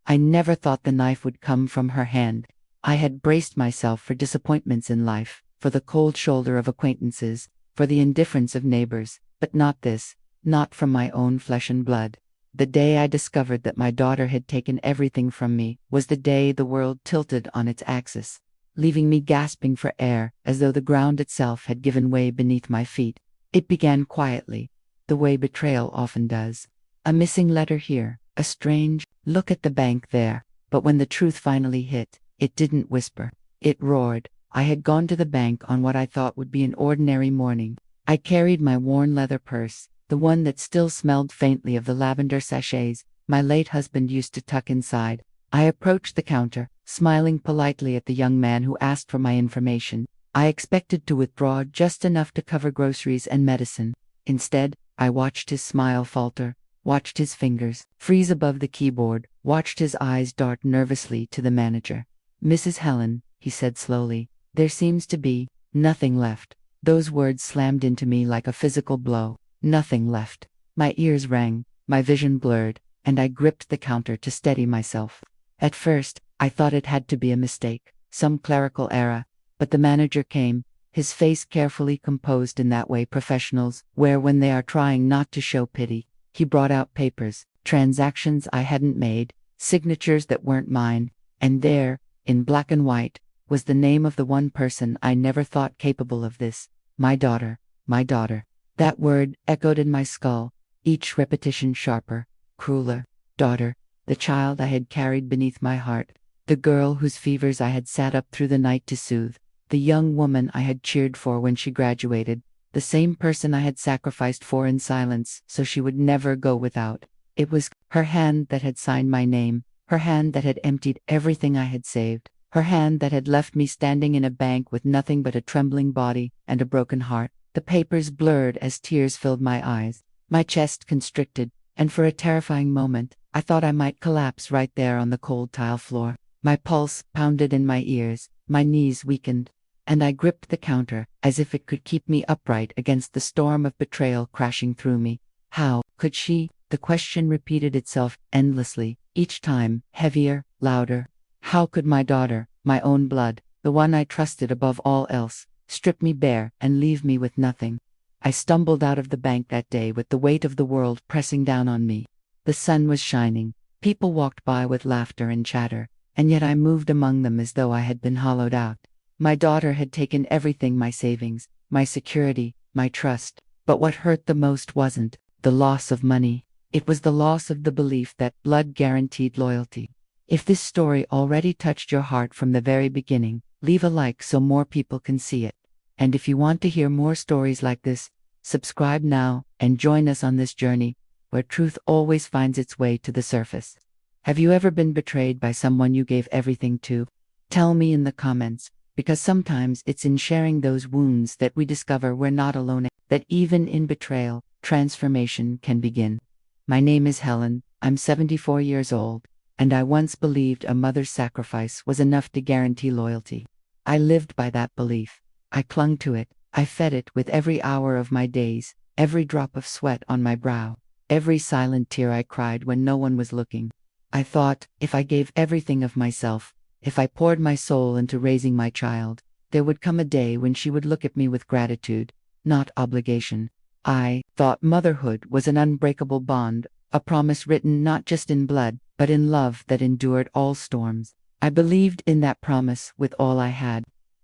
I never thought the knife would come from her hand. I had braced myself for disappointments in life, for the cold shoulder of acquaintances, for the indifference of neighbors, but not this, not from my own flesh and blood. The day I discovered that my daughter had taken everything from me was the day the world tilted on its axis, leaving me gasping for air as though the ground itself had given way beneath my feet. It began quietly, the way betrayal often does. A missing letter here, a strange look at the bank there. But when the truth finally hit, it didn't whisper. It roared. I had gone to the bank on what I thought would be an ordinary morning. I carried my worn leather purse, the one that still smelled faintly of the lavender sachets my late husband used to tuck inside. I approached the counter, smiling politely at the young man who asked for my information. I expected to withdraw just enough to cover groceries and medicine. Instead, I watched his smile falter, watched his fingers freeze above the keyboard, watched his eyes dart nervously to the manager. "Mrs. Helen," he said slowly, "there seems to be nothing left." Those words slammed into me like a physical blow. Nothing left. My ears rang, my vision blurred, and I gripped the counter to steady myself. At first, I thought it had to be a mistake, some clerical error, but the manager came, his face carefully composed in that way professionals wear when they are trying not to show pity. He brought out papers, transactions I hadn't made, signatures that weren't mine, and there, in black and white, was the name of the one person I never thought capable of this. My daughter, my daughter. That word echoed in my skull, each repetition sharper, crueler. Daughter, the child I had carried beneath my heart, the girl whose fevers I had sat up through the night to soothe, the young woman I had cheered for when she graduated, the same person I had sacrificed for in silence so she would never go without. It was her hand that had signed my name, her hand that had emptied everything I had saved, her hand that had left me standing in a bank with nothing but a trembling body and a broken heart. The papers blurred as tears filled my eyes, my chest constricted, and for a terrifying moment, I thought I might collapse right there on the cold tile floor. My pulse pounded in my ears, my knees weakened, and I gripped the counter as if it could keep me upright against the storm of betrayal crashing through me. How could she? The question repeated itself endlessly, each time heavier, louder. How could my daughter, my own blood, the one I trusted above all else, strip me bare and leave me with nothing? I stumbled out of the bank that day with the weight of the world pressing down on me. The sun was shining, people walked by with laughter and chatter, and yet I moved among them as though I had been hollowed out. My daughter had taken everything, my savings, my security, my trust, but what hurt the most wasn't the loss of money. It was the loss of the belief that blood guaranteed loyalty. If this story already touched your heart from the very beginning, leave a like so more people can see it. And if you want to hear more stories like this, subscribe now and join us on this journey, where truth always finds its way to the surface. Have you ever been betrayed by someone you gave everything to? Tell me in the comments, because sometimes it's in sharing those wounds that we discover we're not alone, that even in betrayal, transformation can begin. My name is Helen, I'm 74 years old, and I once believed a mother's sacrifice was enough to guarantee loyalty. I lived by that belief. I clung to it. I fed it with every hour of my days, every drop of sweat on my brow, every silent tear I cried when no one was looking. I thought, if I gave everything of myself, if I poured my soul into raising my child, there would come a day when she would look at me with gratitude, not obligation. I thought motherhood was an unbreakable bond, a promise written not just in blood, but in love that endured all storms. I believed in that promise with all I had.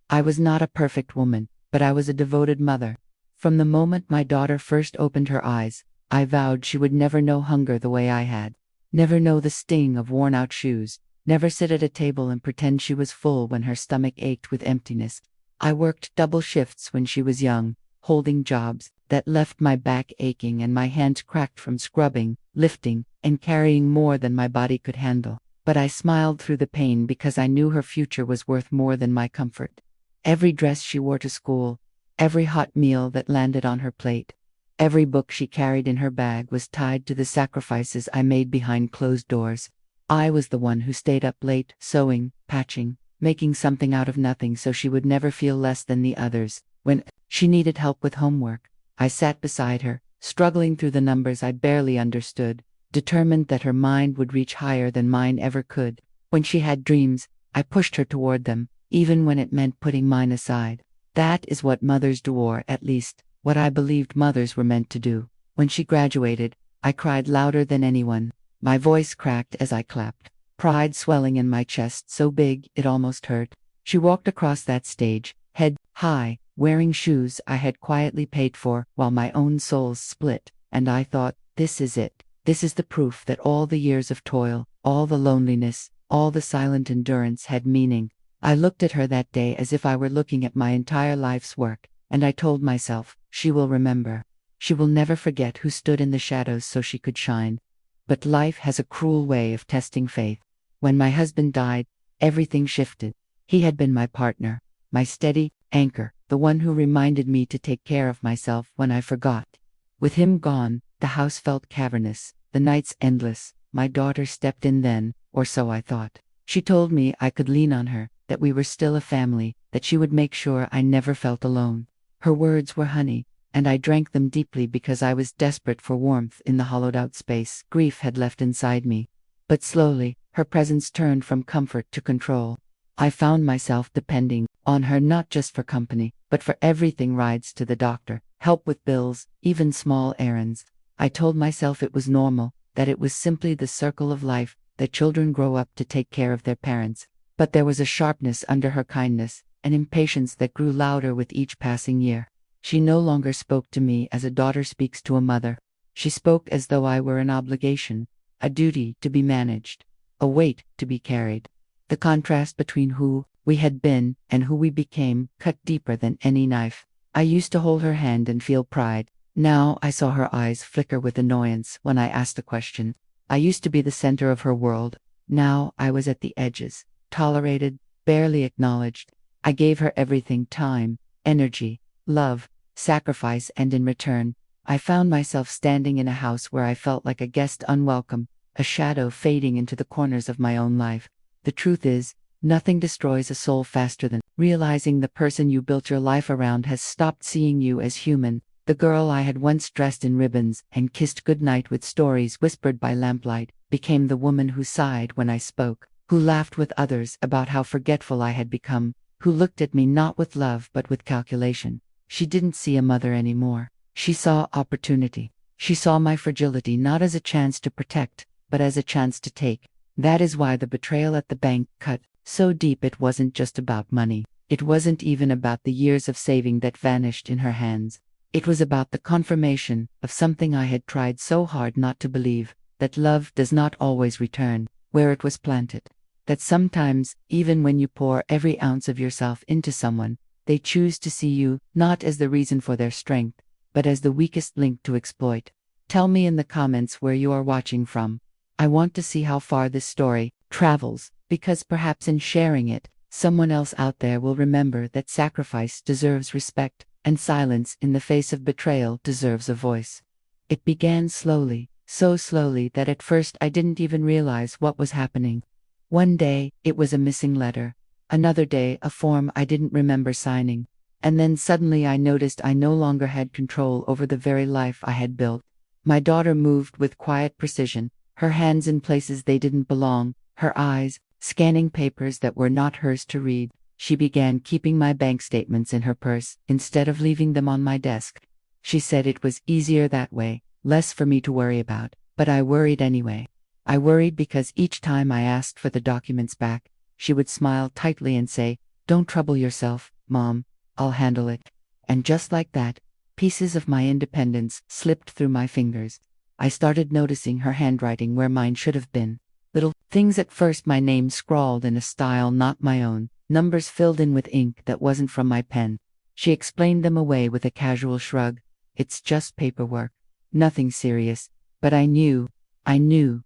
I was not a perfect woman, but I was a devoted mother. From the moment my daughter first opened her eyes, I vowed she would never know hunger the way I had, never know the sting of worn-out shoes, never sit at a table and pretend she was full when her stomach ached with emptiness. I worked double shifts when she was young, holding jobs that left my back aching and my hands cracked from scrubbing, lifting, and carrying more than my body could handle. But I smiled through the pain because I knew her future was worth more than my comfort. Every dress she wore to school, every hot meal that landed on her plate, every book she carried in her bag was tied to the sacrifices I made behind closed doors. I was the one who stayed up late, sewing, patching, making something out of nothing so she would never feel less than the others. When she needed help with homework, I sat beside her, struggling through the numbers I barely understood, determined that her mind would reach higher than mine ever could. When she had dreams, I pushed her toward them, even when it meant putting mine aside. That is what mothers do, or at least, what I believed mothers were meant to do. When she graduated, I cried louder than anyone. My voice cracked as I clapped, pride swelling in my chest so big it almost hurt. She walked across that stage, head high, wearing shoes I had quietly paid for, while my own soul split, and I thought, this is it. This is the proof that all the years of toil, all the loneliness, all the silent endurance had meaning. I looked at her that day as if I were looking at my entire life's work, and I told myself, she will remember. She will never forget who stood in the shadows so she could shine. But life has a cruel way of testing faith. When my husband died, everything shifted. He had been my partner, my steady anchor, the one who reminded me to take care of myself when I forgot. With him gone, the house felt cavernous, the nights endless. My daughter stepped in then, or so I thought. She told me I could lean on her, that we were still a family, that she would make sure I never felt alone. Her words were honey, and I drank them deeply because I was desperate for warmth in the hollowed-out space grief had left inside me. But slowly, her presence turned from comfort to control. I found myself depending on her not just for company, but for everything: rides to the doctor, help with bills, even small errands. I told myself it was normal, that it was simply the circle of life, that children grow up to take care of their parents. But there was a sharpness under her kindness, an impatience that grew louder with each passing year. She no longer spoke to me as a daughter speaks to a mother. She spoke as though I were an obligation, a duty to be managed, a weight to be carried. The contrast between who we had been and who we became cut deeper than any knife. I used to hold her hand and feel pride. Now I saw her eyes flicker with annoyance when I asked a question. I used to be the center of her world. Now I was at the edges, tolerated, barely acknowledged. I gave her everything: time, energy, love, sacrifice, and in return, I found myself standing in a house where I felt like a guest, unwelcome, a shadow fading into the corners of my own life. The truth is, nothing destroys a soul faster than realizing the person you built your life around has stopped seeing you as human. The girl I had once dressed in ribbons and kissed goodnight with stories whispered by lamplight became the woman who sighed when I spoke, who laughed with others about how forgetful I had become, who looked at me not with love but with calculation. She didn't see a mother anymore. She saw opportunity. She saw my fragility not as a chance to protect, but as a chance to take. That is why the betrayal at the bank cut so deep. It wasn't just about money. It wasn't even about the years of saving that vanished in her hands. It was about the confirmation of something I had tried so hard not to believe, that love does not always return where it was planted. That sometimes, even when you pour every ounce of yourself into someone, they choose to see you not as the reason for their strength, but as the weakest link to exploit. Tell me in the comments where you are watching from. I want to see how far this story travels, because perhaps in sharing it, someone else out there will remember that sacrifice deserves respect, and silence in the face of betrayal deserves a voice. It began slowly, so slowly that at first I didn't even realize what was happening. One day, it was a missing letter. Another day, a form I didn't remember signing. And then suddenly I noticed I no longer had control over the very life I had built. My daughter moved with quiet precision, her hands in places they didn't belong, her eyes scanning papers that were not hers to read. She began keeping my bank statements in her purse instead of leaving them on my desk. She said it was easier that way, less for me to worry about, but I worried anyway. I worried because each time I asked for the documents back, she would smile tightly and say, "Don't trouble yourself, Mom, I'll handle it." And just like that, pieces of my independence slipped through my fingers. I started noticing her handwriting where mine should have been. Little things at first: my name scrawled in a style not my own, numbers filled in with ink that wasn't from my pen. She explained them away with a casual shrug. It's just paperwork. Nothing serious. But I knew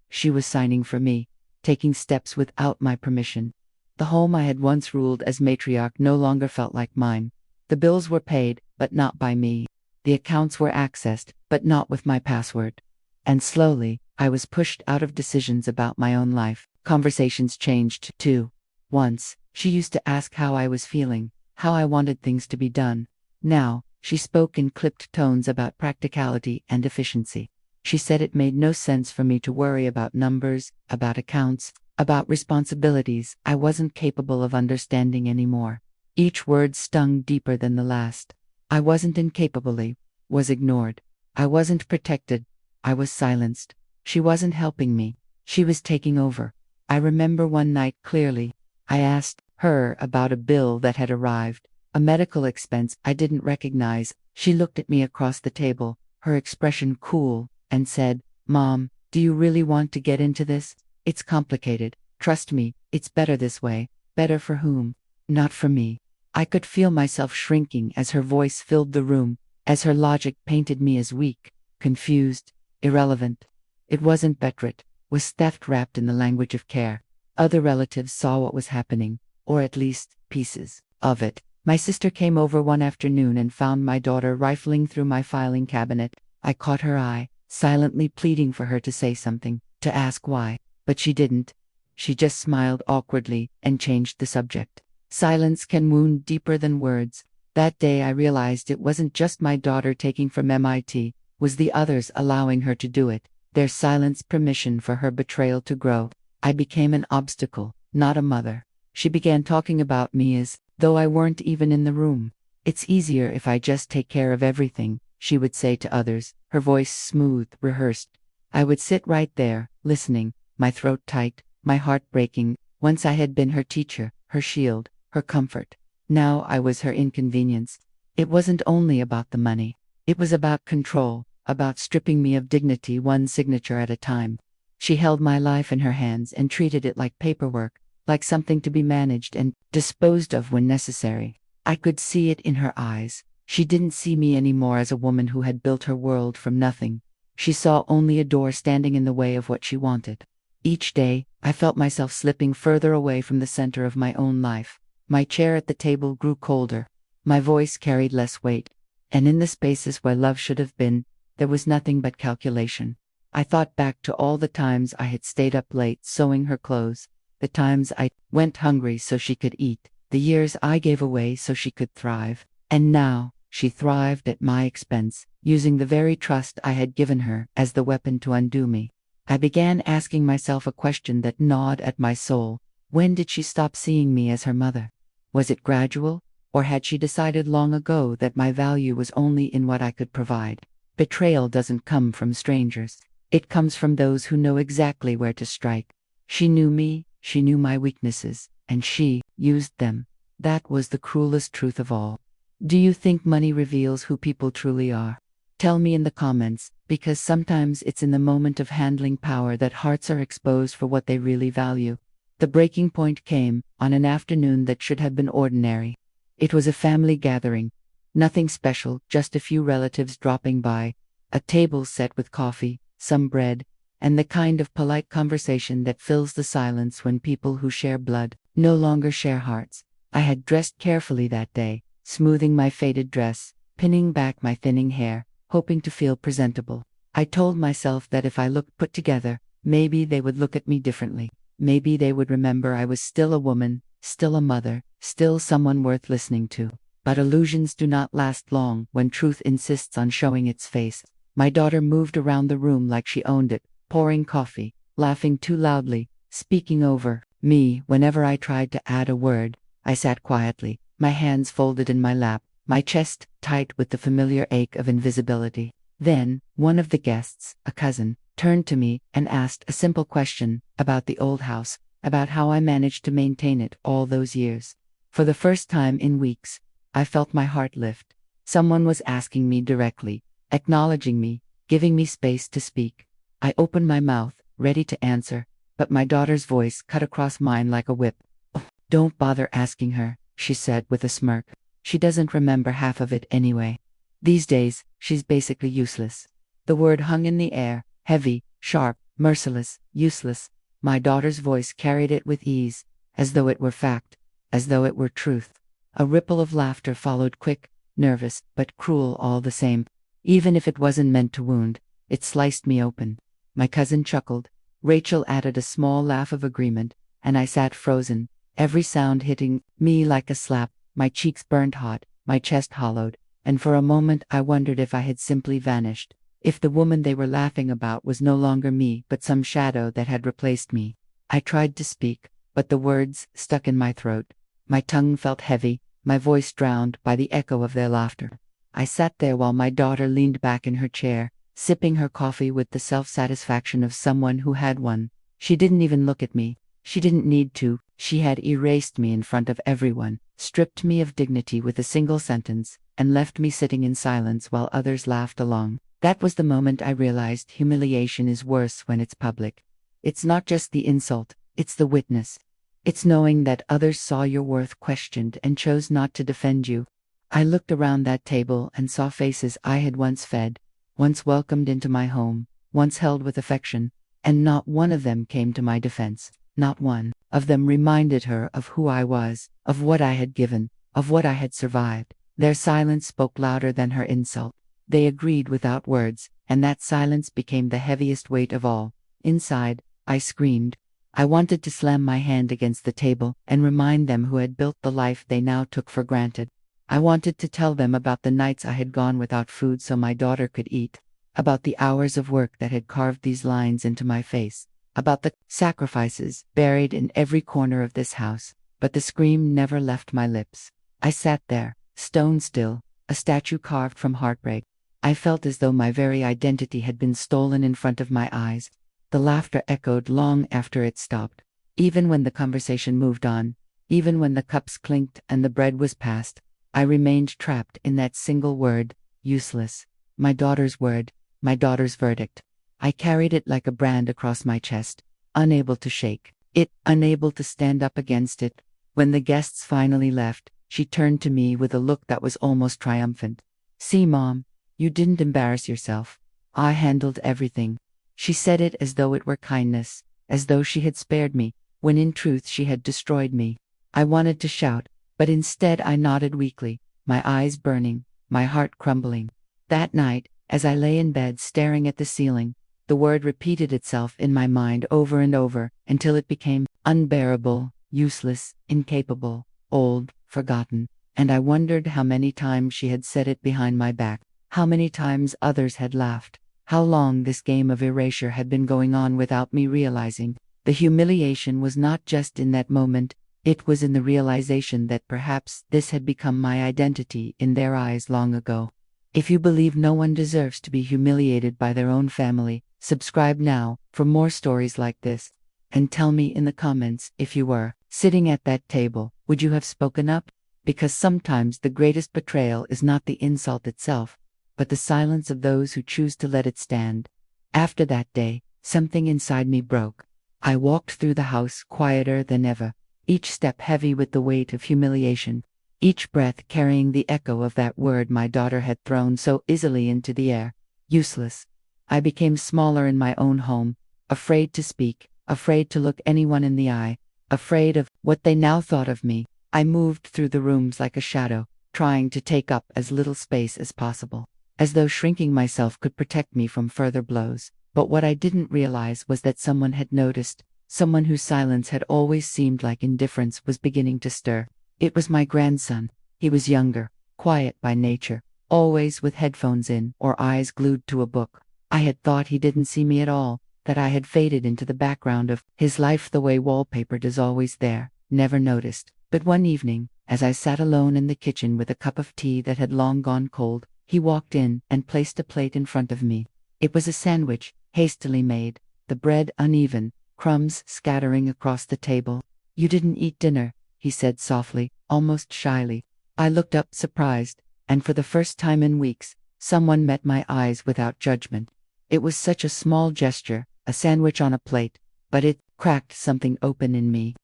she was signing for me, taking steps without my permission. The home I had once ruled as matriarch no longer felt like mine. The bills were paid, but not by me. The accounts were accessed, but not with my password. And slowly, I was pushed out of decisions about my own life. Conversations changed, too. Once, she used to ask how I was feeling, how I wanted things to be done. Now, she spoke in clipped tones about practicality and efficiency. She said it made no sense for me to worry about numbers, about accounts, about responsibilities I wasn't capable of understanding anymore. Each word stung deeper than the last. I wasn't incapably, was ignored. I wasn't protected, I was silenced. She wasn't helping me, she was taking over. I remember one night clearly. I asked her about a bill that had arrived, a medical expense I didn't recognize. She looked at me across the table, her expression cool, and said, "Mom, do you really want to get into this? It's complicated. Trust me, it's better this way." Better for whom? Not for me. I could feel myself shrinking as her voice filled the room, as her logic painted me as weak, confused, irrelevant. It wasn't betrayal, was theft wrapped in the language of care. Other relatives saw what was happening, or at least pieces of it. My sister came over one afternoon and found my daughter rifling through my filing cabinet. I caught her eye, silently pleading for her to say something, to ask why, but she didn't. She just smiled awkwardly and changed the subject. Silence can wound deeper than words. That day I realized it wasn't just my daughter taking from MIT, was the others allowing her to do it. Their silence permission for her betrayal to grow. I became an obstacle, not a mother. She began talking about me as though I weren't even in the room. "It's easier if I just take care of everything," she would say to others, her voice smooth, rehearsed. I would sit right there, listening, my throat tight, my heart breaking. Once I had been her teacher, her shield, her comfort. Now I was her inconvenience. It wasn't only about the money. It was about control, about stripping me of dignity one signature at a time. She held my life in her hands and treated it like paperwork, like something to be managed and disposed of when necessary. I could see it in her eyes. She didn't see me anymore as a woman who had built her world from nothing. She saw only a door standing in the way of what she wanted. Each day, I felt myself slipping further away from the center of my own life. My chair at the table grew colder. My voice carried less weight. And in the spaces where love should have been, there was nothing but calculation. I thought back to all the times I had stayed up late sewing her clothes, the times I went hungry so she could eat, the years I gave away so she could thrive. And now, she thrived at my expense, using the very trust I had given her as the weapon to undo me. I began asking myself a question that gnawed at my soul. When did she stop seeing me as her mother? Was it gradual, or had she decided long ago that my value was only in what I could provide? Betrayal doesn't come from strangers. It comes from those who know exactly where to strike. She knew me, she knew my weaknesses, and she used them. That was the cruelest truth of all. Do you think money reveals who people truly are? Tell me in the comments, because sometimes it's in the moment of handling power that hearts are exposed for what they really value. The breaking point came on an afternoon that should have been ordinary. It was a family gathering. Nothing special, just a few relatives dropping by, a table set with coffee, some bread, and the kind of polite conversation that fills the silence when people who share blood no longer share hearts. I had dressed carefully that day, smoothing my faded dress, pinning back my thinning hair, hoping to feel presentable. I told myself that if I looked put together, maybe they would look at me differently. Maybe they would remember I was still a woman, still a mother, still someone worth listening to. But illusions do not last long when truth insists on showing its face. My daughter moved around the room like she owned it, pouring coffee, laughing too loudly, speaking over me whenever I tried to add a word. I sat quietly, my hands folded in my lap, my chest tight with the familiar ache of invisibility. Then, one of the guests, a cousin, turned to me and asked a simple question about the old house, about how I managed to maintain it all those years. For the first time in weeks, I felt my heart lift. Someone was asking me directly, acknowledging me, giving me space to speak. I opened my mouth, ready to answer, but my daughter's voice cut across mine like a whip. "Oh, don't bother asking her," she said with a smirk. "She doesn't remember half of it anyway. These days, she's basically useless." The word hung in the air, heavy, sharp, merciless, useless. My daughter's voice carried it with ease, as though it were fact, as though it were truth. A ripple of laughter followed, quick, nervous, but cruel all the same. Even if it wasn't meant to wound, it sliced me open. My cousin chuckled. Rachel added a small laugh of agreement, and I sat frozen, every sound hitting me like a slap. My cheeks burned hot, my chest hollowed, and for a moment I wondered if I had simply vanished. If the woman they were laughing about was no longer me but some shadow that had replaced me. I tried to speak, but the words stuck in my throat. My tongue felt heavy, my voice drowned by the echo of their laughter. I sat there while my daughter leaned back in her chair, sipping her coffee with the self-satisfaction of someone who had won. She didn't even look at me. She didn't need to. She had erased me in front of everyone, stripped me of dignity with a single sentence, and left me sitting in silence while others laughed along. That was the moment I realized humiliation is worse when it's public. It's not just the insult, it's the witness. It's knowing that others saw your worth questioned and chose not to defend you. I looked around that table and saw faces I had once fed, once welcomed into my home, once held with affection, and not one of them came to my defense. Not one of them reminded her of who I was, of what I had given, of what I had survived. Their silence spoke louder than her insult. They agreed without words, and that silence became the heaviest weight of all. Inside, I screamed. I wanted to slam my hand against the table and remind them who had built the life they now took for granted. I wanted to tell them about the nights I had gone without food so my daughter could eat, about the hours of work that had carved these lines into my face, about the sacrifices buried in every corner of this house, but the scream never left my lips. I sat there, stone still, a statue carved from heartbreak. I felt as though my very identity had been stolen in front of my eyes. The laughter echoed long after it stopped. Even when the conversation moved on, even when the cups clinked and the bread was passed, I remained trapped in that single word, useless. My daughter's word, my daughter's verdict. I carried it like a brand across my chest, unable to shake it, unable to stand up against it. When the guests finally left, she turned to me with a look that was almost triumphant. "See, Mom, you didn't embarrass yourself. I handled everything." She said it as though it were kindness, as though she had spared me, when in truth she had destroyed me. I wanted to shout, but instead I nodded weakly, my eyes burning, my heart crumbling. That night, as I lay in bed staring at the ceiling, the word repeated itself in my mind over and over, until it became unbearable, useless, incapable, old, forgotten, and I wondered how many times she had said it behind my back. How many times others had laughed. How long this game of erasure had been going on without me realizing. The humiliation was not just in that moment, it was in the realization that perhaps this had become my identity in their eyes long ago. If you believe no one deserves to be humiliated by their own family, subscribe now for more stories like this. And tell me in the comments if you were sitting at that table, would you have spoken up? Because sometimes the greatest betrayal is not the insult itself, but the silence of those who choose to let it stand. After that day, something inside me broke. I walked through the house quieter than ever, each step heavy with the weight of humiliation, each breath carrying the echo of that word my daughter had thrown so easily into the air. Useless. I became smaller in my own home, afraid to speak, afraid to look anyone in the eye, afraid of what they now thought of me. I moved through the rooms like a shadow, trying to take up as little space as possible, as though shrinking myself could protect me from further blows. But what I didn't realize was that someone had noticed, someone whose silence had always seemed like indifference was beginning to stir. It was my grandson. He was younger, quiet by nature, always with headphones in or eyes glued to a book. I had thought he didn't see me at all, that I had faded into the background of his life the way wallpaper does, always there, never noticed. But one evening, as I sat alone in the kitchen with a cup of tea that had long gone cold, he walked in and placed a plate in front of me. It was a sandwich, hastily made, the bread uneven, crumbs scattering across the table. "You didn't eat dinner," he said softly, almost shyly. I looked up surprised, and for the first time in weeks, someone met my eyes without judgment. It was such a small gesture, a sandwich on a plate, but it cracked something open in me.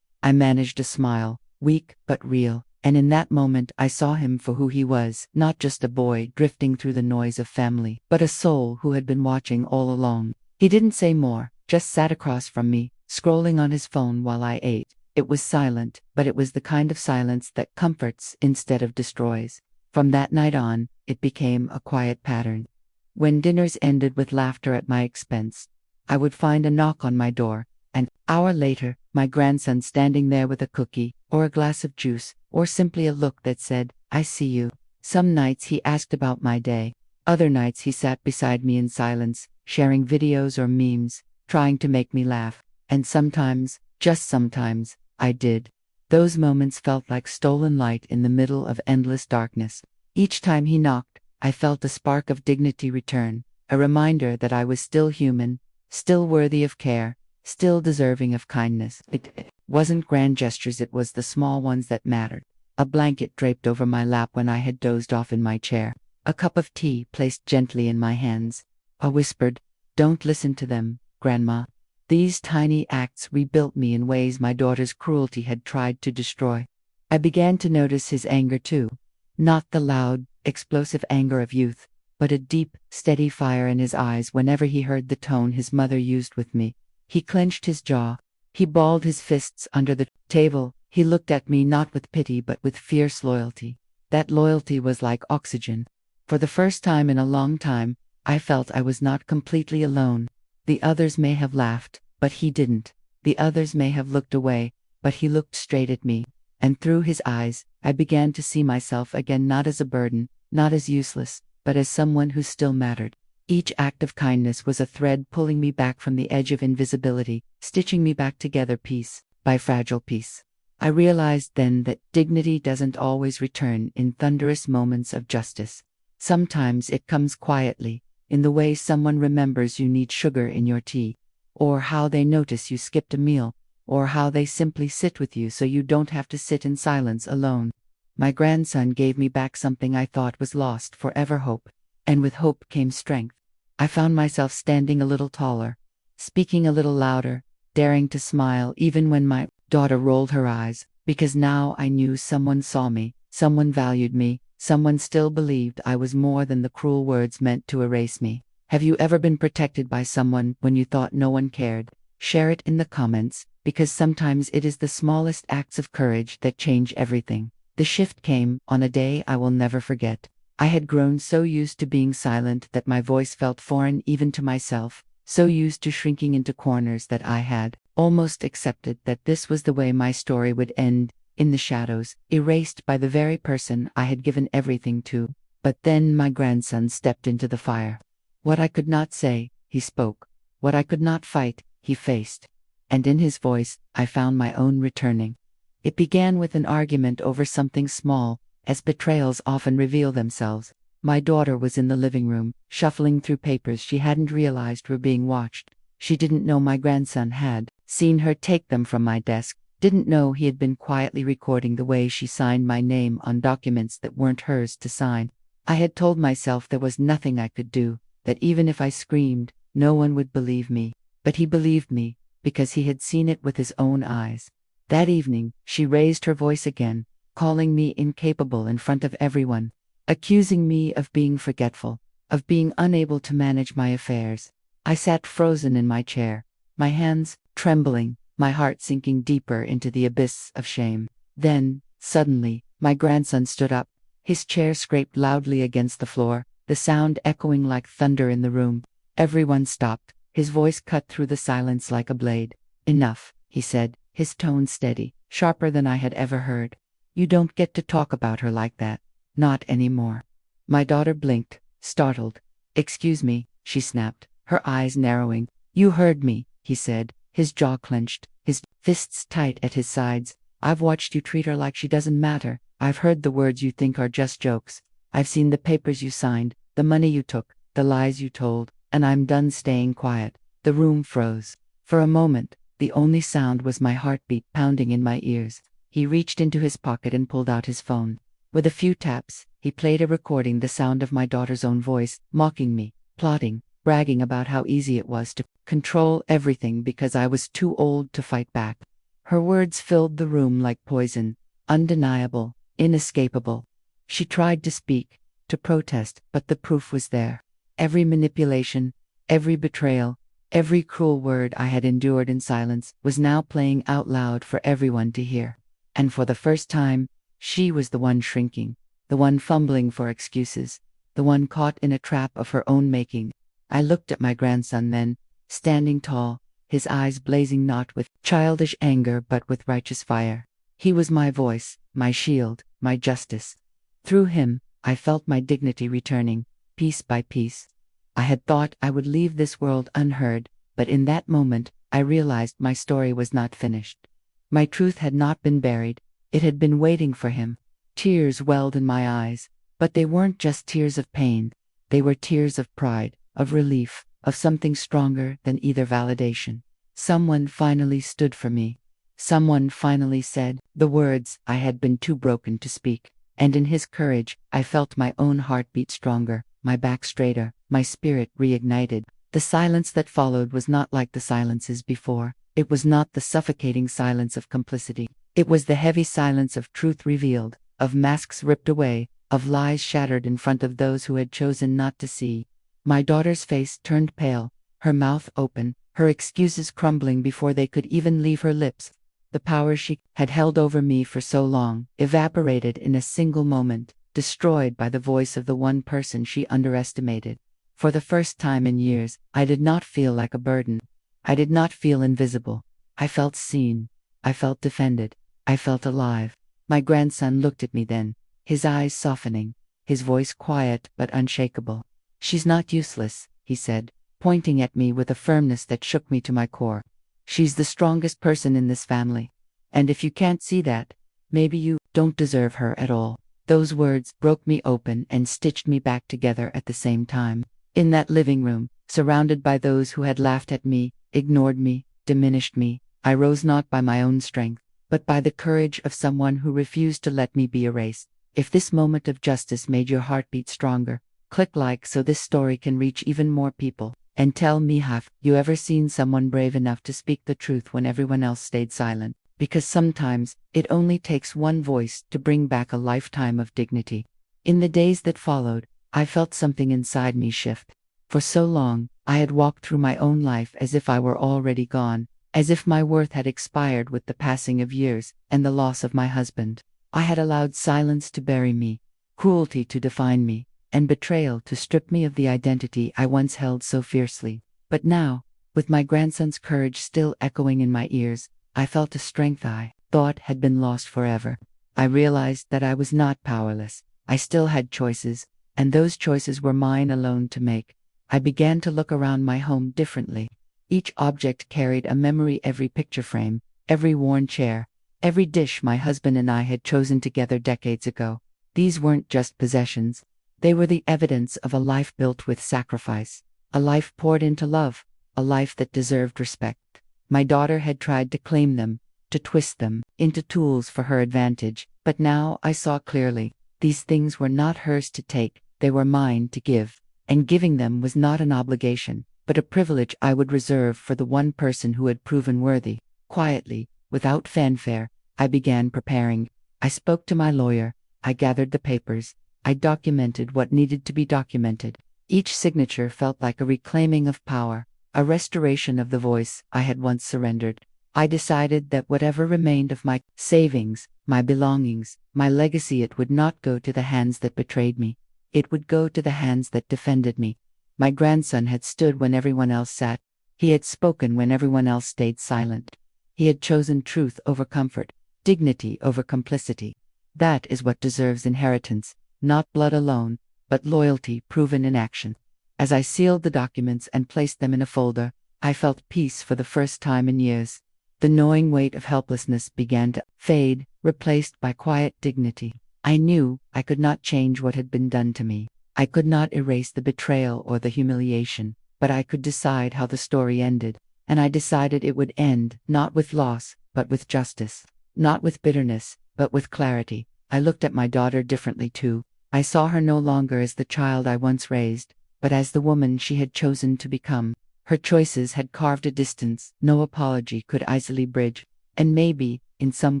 I managed a smile, weak but real, and in that moment I saw him for who he was, not just a boy drifting through the noise of family, but a soul who had been watching all along. He didn't say more, just sat across from me, scrolling on his phone while I ate. It was silent, but it was the kind of silence that comforts instead of destroys. From that night on, it became a quiet pattern. When dinners ended with laughter at my expense, I would find a knock on my door, and, hour later, my grandson standing there with a cookie, or a glass of juice, or simply a look that said, "I see you." Some nights he asked about my day, Other nights he sat beside me in silence, sharing videos or memes, trying to make me laugh. And sometimes, just sometimes, I did. Those moments felt like stolen light in the middle of endless darkness. Each time he knocked, I felt a spark of dignity return, a reminder that I was still human, still worthy of care, still deserving of kindness. It wasn't grand gestures, it was the small ones that mattered. A blanket draped over my lap when I had dozed off in my chair. A cup of tea placed gently in my hands. A whispered, "Don't listen to them, Grandma." These tiny acts rebuilt me in ways my daughter's cruelty had tried to destroy. I began to notice his anger too. Not the loud, explosive anger of youth, but a deep, steady fire in his eyes whenever he heard the tone his mother used with me. He clenched his jaw. He balled his fists under the table. He looked at me not with pity but with fierce loyalty. That loyalty was like oxygen. For the first time in a long time, I felt I was not completely alone. The others may have laughed, but he didn't. The others may have looked away, but he looked straight at me. And through his eyes, I began to see myself again, not as a burden, not as useless, but as someone who still mattered. Each act of kindness was a thread pulling me back from the edge of invisibility, stitching me back together piece by fragile piece. I realized then that dignity doesn't always return in thunderous moments of justice. Sometimes it comes quietly, in the way someone remembers you need sugar in your tea, or how they notice you skipped a meal, or how they simply sit with you so you don't have to sit in silence alone. My grandson gave me back something I thought was lost forever: hope. And with hope came strength. I found myself standing a little taller, speaking a little louder, daring to smile even when my daughter rolled her eyes, because now I knew someone saw me, someone valued me, someone still believed I was more than the cruel words meant to erase me. Have you ever been protected by someone when you thought no one cared? Share it in the comments, because sometimes it is the smallest acts of courage that change everything. The shift came on a day I will never forget. I had grown so used to being silent that my voice felt foreign even to myself, so used to shrinking into corners that I had almost accepted that this was the way my story would end, in the shadows, erased by the very person I had given everything to. But then my grandson stepped into the fire. What I could not say, he spoke. What I could not fight, he faced. And in his voice, I found my own returning. It began with an argument over something small, as betrayals often reveal themselves. My daughter was in the living room, shuffling through papers she hadn't realized were being watched. She didn't know my grandson had seen her take them from my desk, didn't know he had been quietly recording the way she signed my name on documents that weren't hers to sign. I had told myself there was nothing I could do, that even if I screamed, no one would believe me. But he believed me, because he had seen it with his own eyes. That evening, she raised her voice again, calling me incapable in front of everyone, accusing me of being forgetful, of being unable to manage my affairs. I sat frozen in my chair, my hands trembling, my heart sinking deeper into the abyss of shame. Then, suddenly, my grandson stood up. His chair scraped loudly against the floor, the sound echoing like thunder in the room. Everyone stopped. His voice cut through the silence like a blade. "Enough," he said, his tone steady, sharper than I had ever heard. "You don't get to talk about her like that. Not anymore." My daughter blinked, startled. "Excuse me," she snapped, her eyes narrowing. "You heard me," he said, his jaw clenched, his fists tight at his sides. "I've watched you treat her like she doesn't matter. I've heard the words you think are just jokes. I've seen the papers you signed, the money you took, the lies you told, and I'm done staying quiet." The room froze. For a moment, the only sound was my heartbeat pounding in my ears. He reached into his pocket and pulled out his phone. With a few taps, he played a recording, the sound of my daughter's own voice, mocking me, plotting, bragging about how easy it was to control everything because I was too old to fight back. Her words filled the room like poison, undeniable, inescapable. She tried to speak, to protest, but the proof was there. Every manipulation, every betrayal, every cruel word I had endured in silence was now playing out loud for everyone to hear. And for the first time, she was the one shrinking, the one fumbling for excuses, the one caught in a trap of her own making. I looked at my grandson then, standing tall, his eyes blazing not with childish anger but with righteous fire. He was my voice, my shield, my justice. Through him, I felt my dignity returning. piece by piece. I had thought I would leave this world unheard, but in that moment, I realized my story was not finished. My truth had not been buried, it had been waiting for him. Tears welled in my eyes, but they weren't just tears of pain, they were tears of pride, of relief, of something stronger than either validation. Someone finally stood for me. Someone finally said the words I had been too broken to speak, and in his courage, I felt my own heart beat stronger, my back straighter, my spirit reignited. The silence that followed was not like the silences before. It was not the suffocating silence of complicity. It was the heavy silence of truth revealed, of masks ripped away, of lies shattered in front of those who had chosen not to see. My daughter's face turned pale, her mouth open, her excuses crumbling before they could even leave her lips. The power she had held over me for so long evaporated in a single moment, destroyed by the voice of the one person she underestimated. For the first time in years, I did not feel like a burden. I did not feel invisible. I felt seen. I felt defended. I felt alive. My grandson looked at me then, his eyes softening, his voice quiet but unshakable. "She's not useless," he said, pointing at me with a firmness that shook me to my core. "She's the strongest person in this family. And if you can't see that, maybe you don't deserve her at all." Those words broke me open and stitched me back together at the same time. In that living room, surrounded by those who had laughed at me, ignored me, diminished me, I rose not by my own strength, but by the courage of someone who refused to let me be erased. If this moment of justice made your heart beat stronger, click like so this story can reach even more people. And tell me, have you ever seen someone brave enough to speak the truth when everyone else stayed silent? Because sometimes, it only takes one voice to bring back a lifetime of dignity. In the days that followed, I felt something inside me shift. For so long, I had walked through my own life as if I were already gone, as if my worth had expired with the passing of years and the loss of my husband. I had allowed silence to bury me, cruelty to define me, and betrayal to strip me of the identity I once held so fiercely. But now, with my grandson's courage still echoing in my ears, I felt a strength I thought had been lost forever. I realized that I was not powerless. I still had choices, and those choices were mine alone to make. I began to look around my home differently. Each object carried a memory, every picture frame, every worn chair, every dish my husband and I had chosen together decades ago. These weren't just possessions. They were the evidence of a life built with sacrifice, a life poured into love, a life that deserved respect. My daughter had tried to claim them, to twist them into tools for her advantage, but now I saw clearly. These things were not hers to take, they were mine to give, and giving them was not an obligation, but a privilege I would reserve for the one person who had proven worthy. Quietly, without fanfare, I began preparing. I spoke to my lawyer, I gathered the papers, I documented what needed to be documented. Each signature felt like a reclaiming of power, a restoration of the voice I had once surrendered. I decided that whatever remained of my savings, my belongings, my legacy, it would not go to the hands that betrayed me. It would go to the hands that defended me. My grandson had stood when everyone else sat. He had spoken when everyone else stayed silent. He had chosen truth over comfort, dignity over complicity. That is what deserves inheritance, not blood alone, but loyalty proven in action. As I sealed the documents and placed them in a folder, I felt peace for the first time in years. The gnawing weight of helplessness began to fade, replaced by quiet dignity. I knew I could not change what had been done to me. I could not erase the betrayal or the humiliation, but I could decide how the story ended. And I decided it would end, not with loss, but with justice. Not with bitterness, but with clarity. I looked at my daughter differently too. I saw her no longer as the child I once raised, but as the woman she had chosen to become. Her choices had carved a distance no apology could easily bridge, and maybe, in some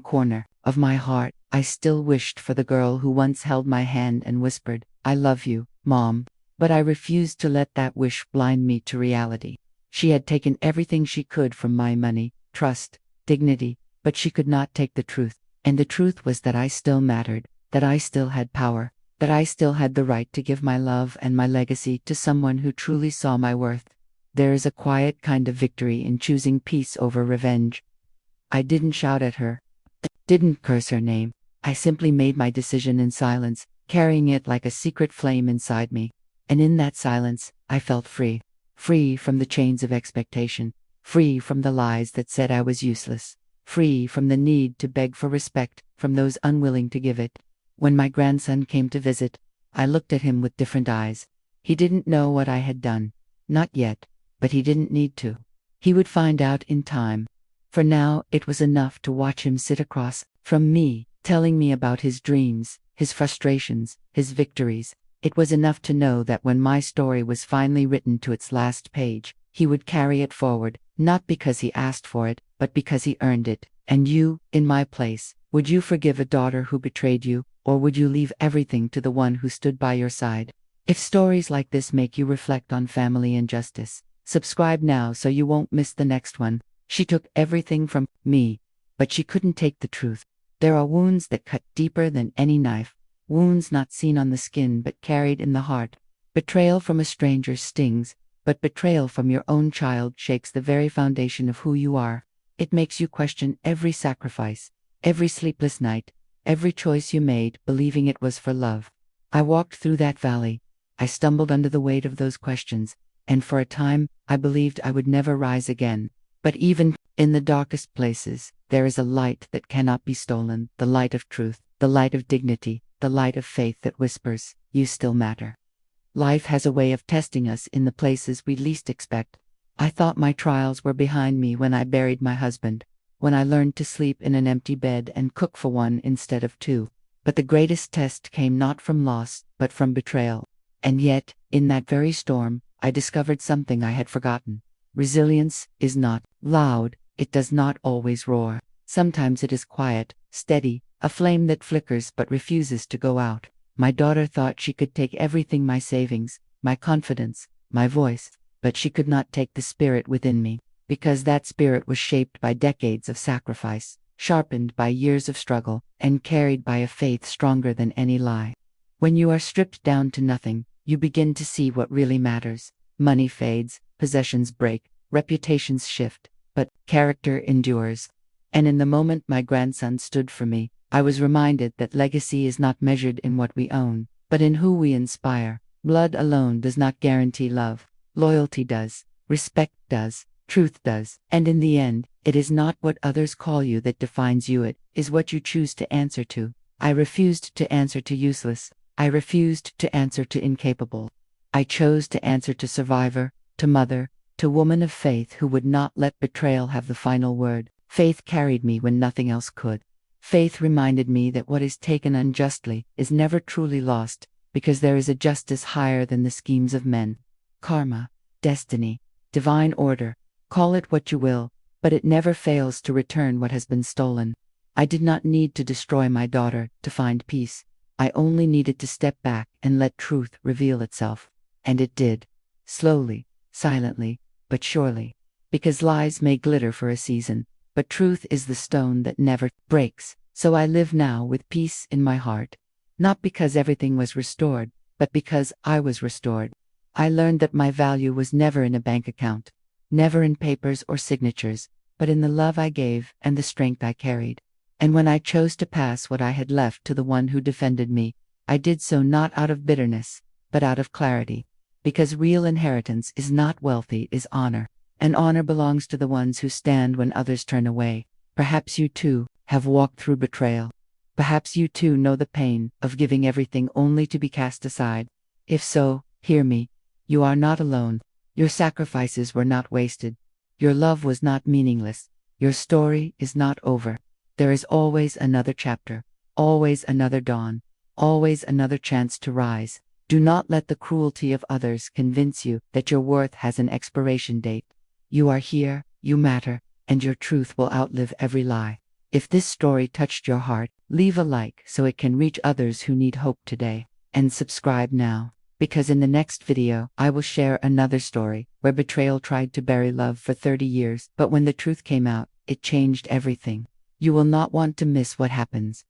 corner of my heart, I still wished for the girl who once held my hand and whispered, "I love you, Mom." But I refused to let that wish blind me to reality. She had taken everything she could from my money, trust, dignity, but she could not take the truth. And the truth was that I still mattered, that I still had power, that I still had the right to give my love and my legacy to someone who truly saw my worth. There is a quiet kind of victory in choosing peace over revenge. I didn't shout at her, didn't curse her name. I simply made my decision in silence, carrying it like a secret flame inside me. And in that silence, I felt free. Free from the chains of expectation. Free from the lies that said I was useless. Free from the need to beg for respect from those unwilling to give it. When my grandson came to visit, I looked at him with different eyes. He didn't know what I had done. Not yet, but he didn't need to. He would find out in time. For now, it was enough to watch him sit across from me, telling me about his dreams, his frustrations, his victories. It was enough to know that when my story was finally written to its last page, he would carry it forward, not because he asked for it, but because he earned it. And you, in my place, would you forgive a daughter who betrayed you, or would you leave everything to the one who stood by your side? If stories like this make you reflect on family injustice, subscribe now so you won't miss the next one. She took everything from me, but she couldn't take the truth. There are wounds that cut deeper than any knife, wounds not seen on the skin but carried in the heart. Betrayal from a stranger stings, but betrayal from your own child shakes the very foundation of who you are. It makes you question every sacrifice, every sleepless night, every choice you made, believing it was for love. I walked through that valley. I stumbled under the weight of those questions, and for a time, I believed I would never rise again. But even in the darkest places, there is a light that cannot be stolen, the light of truth, the light of dignity, the light of faith that whispers, "You still matter." Life has a way of testing us in the places we least expect. I thought my trials were behind me when I buried my husband, when I learned to sleep in an empty bed and cook for one instead of two. But the greatest test came not from loss, but from betrayal. And yet, in that very storm, I discovered something I had forgotten. Resilience is not loud, it does not always roar. Sometimes it is quiet, steady, a flame that flickers but refuses to go out. My daughter thought she could take everything, my savings, my confidence, my voice, but she could not take the spirit within me, because that spirit was shaped by decades of sacrifice, sharpened by years of struggle, and carried by a faith stronger than any lie. When you are stripped down to nothing, you begin to see what really matters. Money fades, possessions break, reputations shift, but character endures. And in the moment my grandson stood for me, I was reminded that legacy is not measured in what we own, but in who we inspire. Blood alone does not guarantee love. Loyalty does, respect does, truth does, and in the end, it is not what others call you that defines you, it is what you choose to answer to. I refused to answer to useless. I refused to answer to incapable. I chose to answer to survivor, to mother, to woman of faith who would not let betrayal have the final word. Faith carried me when nothing else could. Faith reminded me that what is taken unjustly is never truly lost, because there is a justice higher than the schemes of men. Karma, destiny, divine order, call it what you will, but it never fails to return what has been stolen. I did not need to destroy my daughter to find peace. I only needed to step back and let truth reveal itself. And it did. Slowly, silently, but surely. Because lies may glitter for a season, but truth is the stone that never breaks. So I live now with peace in my heart. Not because everything was restored, but because I was restored. I learned that my value was never in a bank account, never in papers or signatures, but in the love I gave and the strength I carried. And when I chose to pass what I had left to the one who defended me, I did so not out of bitterness, but out of clarity. Because real inheritance is not wealthy, is honor. And honor belongs to the ones who stand when others turn away. Perhaps you too have walked through betrayal. Perhaps you too know the pain of giving everything only to be cast aside. If so, hear me. You are not alone. Your sacrifices were not wasted. Your love was not meaningless. Your story is not over. There is always another chapter, always another dawn, always another chance to rise. Do not let the cruelty of others convince you that your worth has an expiration date. You are here, you matter, and your truth will outlive every lie. If this story touched your heart, leave a like so it can reach others who need hope today. And subscribe now, because in the next video, I will share another story where betrayal tried to bury love for 30 years, but when the truth came out, it changed everything. You will not want to miss what happens.